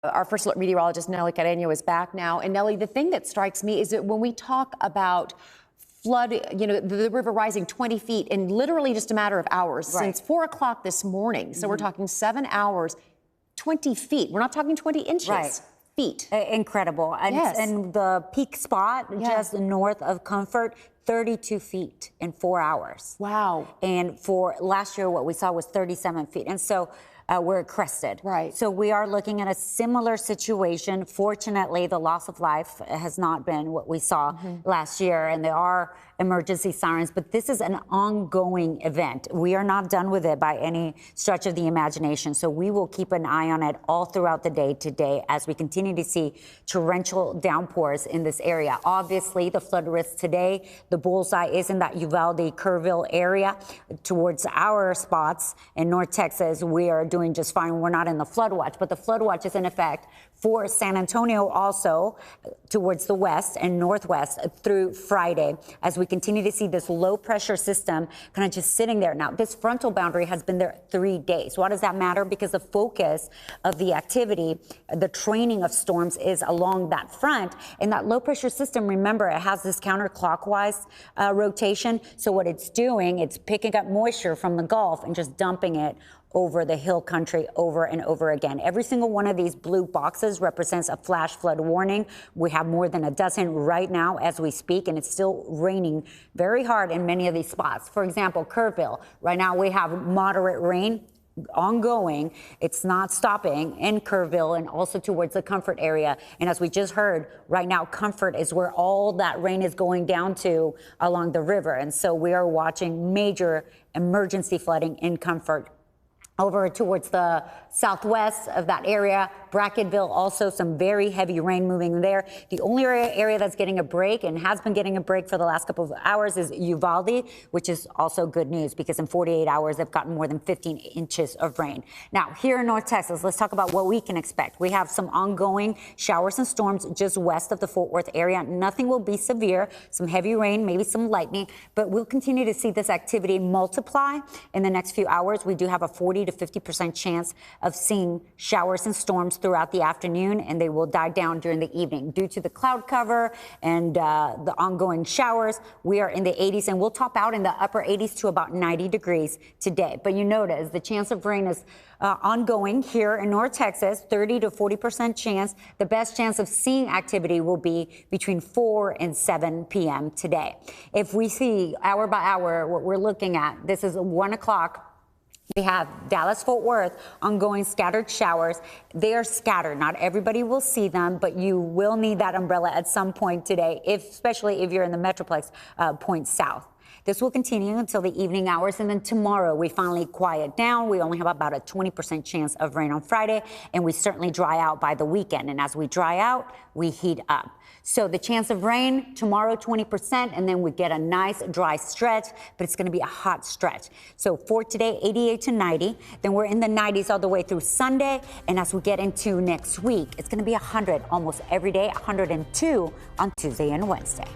Our first alert meteorologist, Nelly Carreño, is back now. And Nelly, the thing that strikes me is that when we talk about flood, the river rising 20 feet in literally just a matter of hours, right, since 4 o'clock this morning. So we're talking 7 hours, 20 feet. We're not talking 20 inches. Right. Feet. Incredible. And, yes. And the peak spot just north of Comfort, 32 feet in 4 hours. Wow. And for last year, what we saw was 37 feet. And so we're crested. Right. So we are looking at a similar situation. Fortunately, the loss of life has not been what we saw last year, and there are emergency sirens, but this is an ongoing event. We are not done with it by any stretch of the imagination. So we will keep an eye on it all throughout the day today as we continue to see torrential downpours in this area. Obviously, the flood risk today, the bullseye is in that Uvalde, Kerrville area. Towards our spots in North Texas, we are doing just fine. We're not in the flood watch, but the flood watch is in effect for San Antonio also towards the west and northwest through Friday as we continue to see this low pressure system kind of just sitting there. Now, this frontal boundary has been there 3 days. Why does that matter? Because the focus of the activity, the training of storms is along that front. And that low pressure system, remember, it has this counterclockwise rotation. So what it's doing, it's picking up moisture from the Gulf and just dumping it over the hill country over and over again. Every single one of these blue boxes represents a flash flood warning. We have more than a dozen right now as we speak, and it's still raining very hard in many of these spots. For example, Kerrville, right now we have moderate rain ongoing. It's not stopping in Kerrville and also towards the Comfort area. And as we just heard, right now, Comfort is where all that rain is going down to along the river. And so we are watching major emergency flooding in Comfort. Over towards the southwest of that area, Bracketville, also some very heavy rain moving there. The only area that's getting a break and has been getting a break for the last couple of hours is Uvalde, which is also good news because in 48 hours, they've gotten more than 15 inches of rain. Now, here in North Texas, let's talk about what we can expect. We have some ongoing showers and storms just west of the Fort Worth area. Nothing will be severe, some heavy rain, maybe some lightning, but we'll continue to see this activity multiply in the next few hours. We do have a 40 to 50% chance of seeing showers and storms throughout the afternoon, and they will die down during the evening. Due to the cloud cover and the ongoing showers, we are in the 80s, and we'll top out in the upper 80s to about 90 degrees today. But you notice the chance of rain is ongoing here in North Texas, 30 to 40% chance. The best chance of seeing activity will be between 4 and 7 p.m. today. If we see hour by hour what we're looking at, this is 1 o'clock. We have Dallas-Fort Worth ongoing scattered showers. They are scattered. Not everybody will see them, but you will need that umbrella at some point today, especially if you're in the Metroplex point south. This will continue until the evening hours, and then tomorrow we finally quiet down. We only have about a 20% chance of rain on Friday, and we certainly dry out by the weekend. And as we dry out, we heat up. So the chance of rain tomorrow, 20%, and then we get a nice dry stretch, but it's going to be a hot stretch. So for today, 88 to 90. Then we're in the 90s all the way through Sunday. And as we get into next week, it's going to be 100 almost every day, 102 on Tuesday and Wednesday.